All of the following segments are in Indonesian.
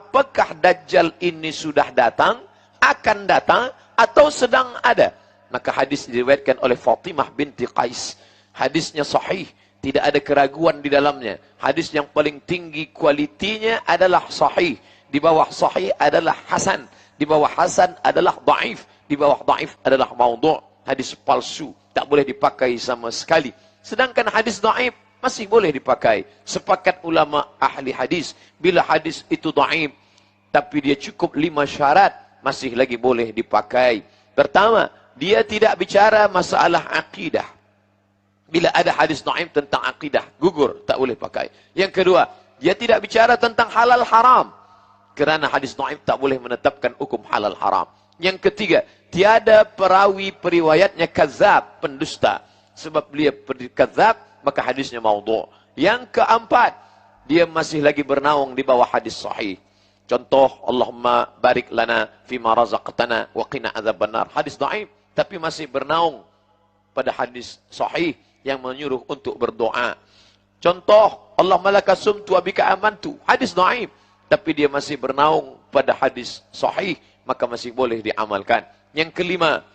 apakah Dajjal ini sudah datang, akan datang, atau sedang ada? Maka hadis diriwayatkan oleh Fatimah binti Qais. Hadisnya sahih, tidak ada keraguan di dalamnya. Hadis yang paling tinggi kualitinya adalah sahih. Di bawah sahih adalah hasan. Di bawah hasan adalah dhaif. Di bawah dhaif adalah maudhu'. Hadis palsu, tak boleh dipakai sama sekali. Sedangkan hadis dhaif masih boleh dipakai. Sepakat ulama ahli hadis, bila hadis itu dhaif, tapi dia cukup 5 syarat, masih lagi boleh dipakai. Pertama, dia tidak bicara masalah akidah. Bila ada hadis dhaif tentang akidah, gugur, tak boleh pakai. Yang kedua, dia tidak bicara tentang halal haram. Kerana hadis dhaif tak boleh menetapkan hukum halal haram. Yang ketiga, tiada perawi periwayatnya kazab, pendusta. Sebab dia kazab, maka hadisnya maudhu'. Yang keempat, dia masih lagi bernaung di bawah hadis sahih. Contoh, Allahumma barik lana fima razaqtana wa qina adzabannar. Hadis dhaif, tapi masih bernaung pada hadis sahih yang menyuruh untuk berdoa. Contoh, Allahumma laka sumtu wa bika amantu. Hadis dhaif, tapi dia masih bernaung pada hadis sahih, maka masih boleh diamalkan. Yang kelima,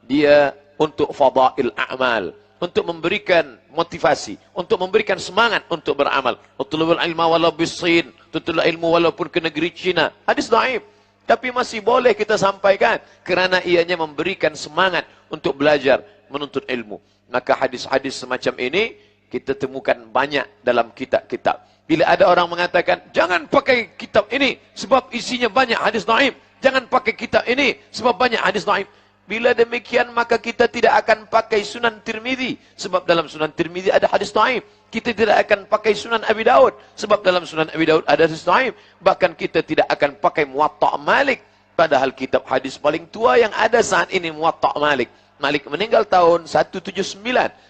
dia untuk fadail a'mal, untuk memberikan motivasi, untuk memberikan semangat untuk beramal. Utlubul ilma walau bisin, tutul ilmu walaupun ke negeri Cina. Hadis dhaif, tapi masih boleh kita sampaikan kerana ianya memberikan semangat untuk belajar, menuntut ilmu. Maka hadis-hadis semacam ini kita temukan banyak dalam kitab-kitab. Bila ada orang mengatakan, jangan pakai kitab ini sebab isinya banyak hadis dhaif. Jangan pakai kitab ini sebab banyak hadis dhaif. Bila demikian, maka kita tidak akan pakai Sunan Tirmizi sebab dalam Sunan Tirmizi ada hadis dhaif. Kita tidak akan pakai Sunan Abi Daud sebab dalam Sunan Abi Daud ada hadis dhaif. Bahkan kita tidak akan pakai Muwatta' Malik, padahal kitab hadis paling tua yang ada saat ini Muwatta' Malik. Malik meninggal tahun 179,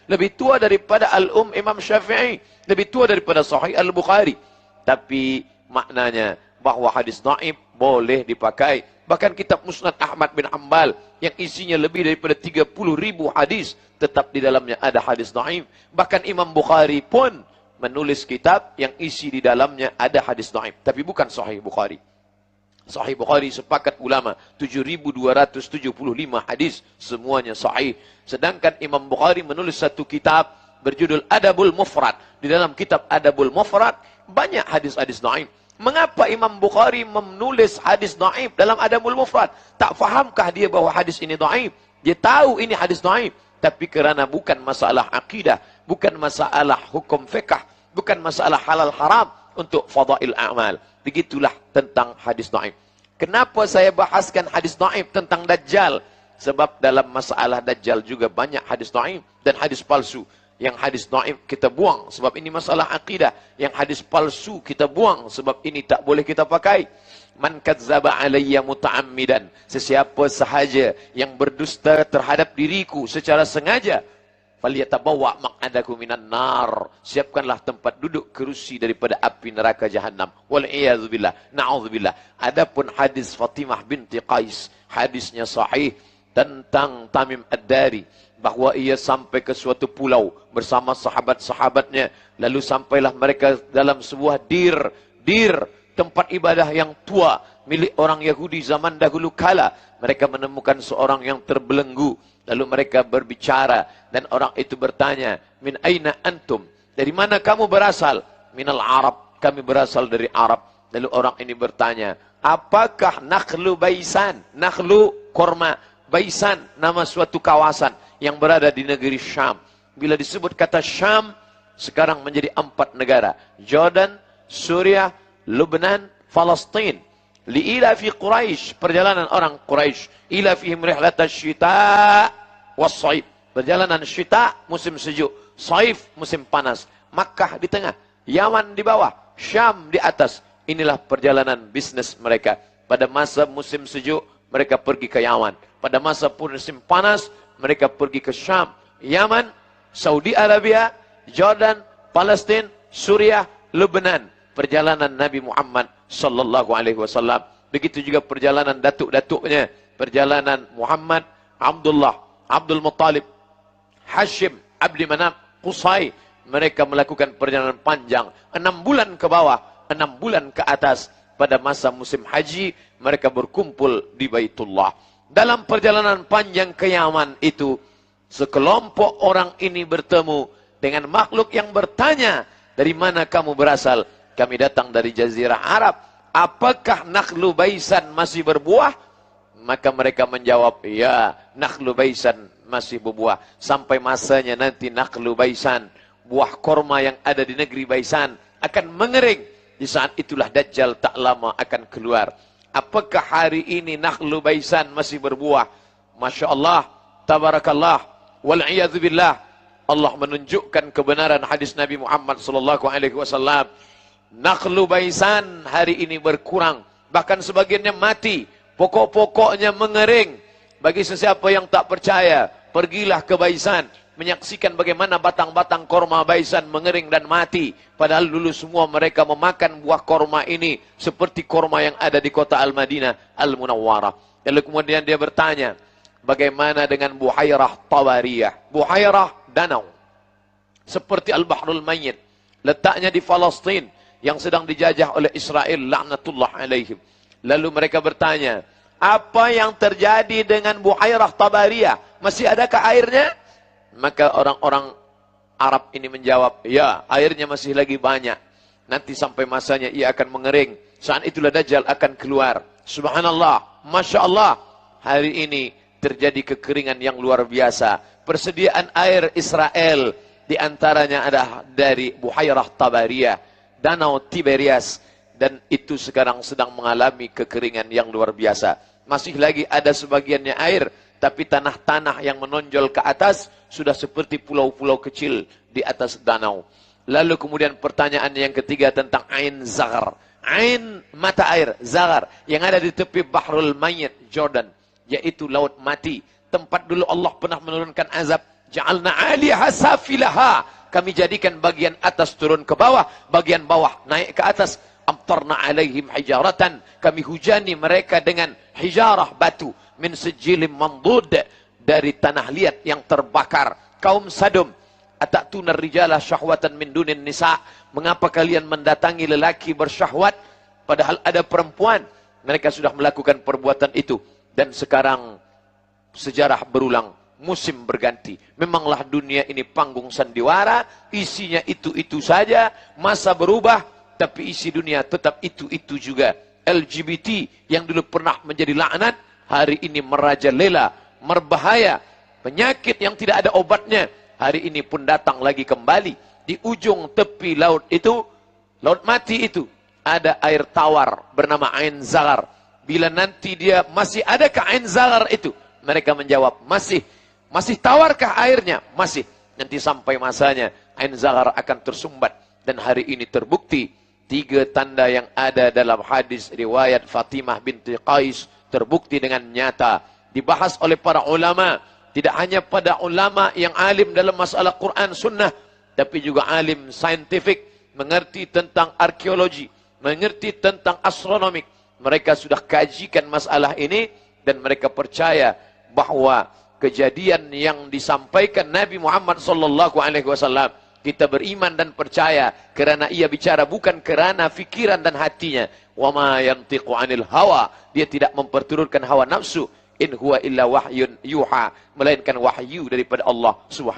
lebih tua daripada Imam Syafi'i, lebih tua daripada Sahih Al-Bukhari. Tapi maknanya bahwa hadis dhaif boleh dipakai. Bahkan kitab Musnad Ahmad bin Hanbal yang isinya lebih daripada 30.000 hadis, tetap di dalamnya ada hadis dhaif. Bahkan Imam Bukhari pun menulis kitab yang isi di dalamnya ada hadis dhaif, tapi bukan Sahih Bukhari. Sahih Bukhari sepakat ulama 7.275 hadis, semuanya sahih. Sedangkan Imam Bukhari menulis satu kitab berjudul Adabul Mufrad. Di dalam kitab Adabul Mufrad banyak hadis-hadis dhaif. Mengapa Imam Bukhari menulis hadis dhaif dalam Adabul Mufrad? Tak fahamkah dia bahawa hadis ini dhaif? Dia tahu ini hadis dhaif, tapi kerana bukan masalah akidah, bukan masalah hukum fiqh, bukan masalah halal haram, untuk fadail a'mal. Begitulah tentang hadis dhaif. Kenapa saya bahaskan hadis dhaif tentang Dajjal? Sebab dalam masalah Dajjal juga banyak hadis dhaif dan hadis palsu. Yang hadis dhaif kita buang sebab ini masalah akidah. Yang hadis palsu kita buang sebab ini tak boleh kita pakai. Man kadzdzaba alayya muta'ammidan, sesiapa sahaja yang berdusta terhadap diriku secara sengaja, falyatabawwa maq'adahu minan nar, siapkanlah tempat duduk kerusi daripada api neraka jahanam. Wal iyadzu billah, na'udzubillah. Adapun hadis Fatimah binti Qais, hadisnya sahih tentang Tamim Ad-Dari, bahawa ia sampai ke suatu pulau bersama sahabat-sahabatnya, lalu sampailah mereka dalam sebuah dir, tempat ibadah yang tua milik orang Yahudi zaman dahulu kala. Mereka menemukan seorang yang terbelenggu, lalu mereka berbicara dan orang itu bertanya, min aina antum, dari mana kamu berasal? Minal Arab, kami berasal dari Arab. Lalu orang ini bertanya, apakah Nakhlu Baisan? Nakhlu korma, Baisan nama suatu kawasan yang berada di negeri Syam. Bila disebut kata Syam, sekarang menjadi 4 negara: Jordan, Suriah, Lebanon, Palestin. Li'ila fi Quraisy, perjalanan orang Quraisy. Ila fihim rihlatash syita was-saif, perjalanan syita musim sejuk, saif musim panas. Makkah di tengah, Yaman di bawah, Syam di atas. Inilah perjalanan bisnis mereka. Pada masa musim sejuk, mereka pergi ke Yaman. Pada masa musim panas, mereka pergi ke Syam, Yaman, Saudi Arabia, Jordan, Palestin, Suriah, Lebanon. Perjalanan Nabi Muhammad sallallahu alaihi wasallam. Begitu juga perjalanan datuk-datuknya, perjalanan Muhammad, Abdullah, Abdul Muttalib, Hashim, Abdi Manaf, Qusay. Mereka melakukan perjalanan panjang, 6 bulan ke bawah, 6 bulan ke atas. pada masa musim haji, mereka berkumpul di Baitullah. Dalam perjalanan panjang ke Yaman itu, sekelompok orang ini bertemu dengan makhluk yang bertanya, dari mana kamu berasal? Kami datang dari Jazirah Arab. Apakah nakhlu baisan masih berbuah? Maka mereka menjawab, ya, nakhlu baisan masih berbuah. Sampai masanya nanti nakhlu baisan, buah korma yang ada di negeri Baisan, akan mengering. Di saat itulah Dajjal tak lama akan keluar. Apakah hari ini nakhlu baisan masih berbuah? Masya Allah, tabarakallah, wal'iyadzubillah. Allah menunjukkan kebenaran hadis Nabi Muhammad SAW. Nakhlu baisan hari ini berkurang, bahkan sebagiannya mati, pokok-pokoknya mengering. Bagi sesiapa yang tak percaya, pergilah ke Baisan, menyaksikan bagaimana batang-batang korma Baisan mengering dan mati. Padahal dulu semua mereka memakan buah korma ini seperti korma yang ada di kota Al-Madinah Al-Munawwarah. Lalu kemudian dia bertanya, bagaimana dengan Buhairah Tawariyah? Buhairah danau seperti Al-Bahrul Mayyit, letaknya di Palestin yang sedang dijajah oleh Israel laknatullah alaihim. Lalu mereka bertanya, apa yang terjadi dengan Buhairah Tabariyah? Masih adakah airnya? Maka orang-orang Arab ini menjawab, ya, airnya masih lagi banyak. Nanti sampai masanya ia akan mengering. Saat itulah Dajjal akan keluar. Subhanallah, Masya Allah, hari ini terjadi kekeringan yang luar biasa. Persediaan air Israel diantaranya adalah dari Buhairah Tabariyah, Danau Tiberias. Dan itu sekarang sedang mengalami kekeringan yang luar biasa. Masih lagi ada sebagiannya air, tapi tanah-tanah yang menonjol ke atas sudah seperti pulau-pulau kecil di atas danau. Lalu kemudian pertanyaan yang ketiga tentang Ain Zaghar. Ain, mata air, Zaghar, yang ada di tepi Bahrul Mayyit, Jordan, yaitu laut mati. Tempat dulu Allah pernah menurunkan azab. Ja'alna 'aliyaha safilaha. Kami jadikan bagian atas turun ke bawah, bagian bawah naik ke atas. Amtarna alaihim hijaratan. Kami hujani mereka dengan hijarah batu. Min sejilim mandud. Dari tanah liat yang terbakar. Kaum Sadum. Ata'tunar rijala syahwatan min dunin nisa. Mengapa kalian mendatangi lelaki bersyahwat? Padahal ada perempuan. Mereka sudah melakukan perbuatan itu. Dan sekarang sejarah berulang. Musim berganti. Memanglah dunia ini panggung sandiwara. Isinya itu-itu saja. Masa berubah. Tapi isi dunia tetap itu-itu juga. LGBT yang dulu pernah menjadi laknat, hari ini merajalela, berbahaya. Penyakit yang tidak ada obatnya, hari ini pun datang lagi kembali. Di ujung tepi laut itu, laut mati itu, ada air tawar bernama Ain Zaghar. Bila nanti dia, masih adakah Ain Zaghar itu? Mereka menjawab, masih. Masih tawarkah airnya? Masih. Nanti sampai masanya, Ain Zaghar akan tersumbat. Dan hari ini terbukti, 3 tanda yang ada dalam hadis riwayat Fatimah binti Qais terbukti dengan nyata. Dibahas oleh para ulama. Tidak hanya pada ulama yang alim dalam masalah Quran Sunnah. Tapi juga alim saintifik. Mengerti tentang arkeologi. Mengerti tentang astronomik. Mereka sudah kajikan masalah ini. Dan mereka percaya bahwa kejadian yang disampaikan Nabi Muhammad SAW. Kita beriman dan percaya kerana ia bicara bukan kerana fikiran dan hatinya. Wa ma yantiqu 'anil hawa. Dia tidak memperturutkan hawa nafsu. In huwa illa wahyun yuha. Melainkan wahyu daripada Allah Subhanahu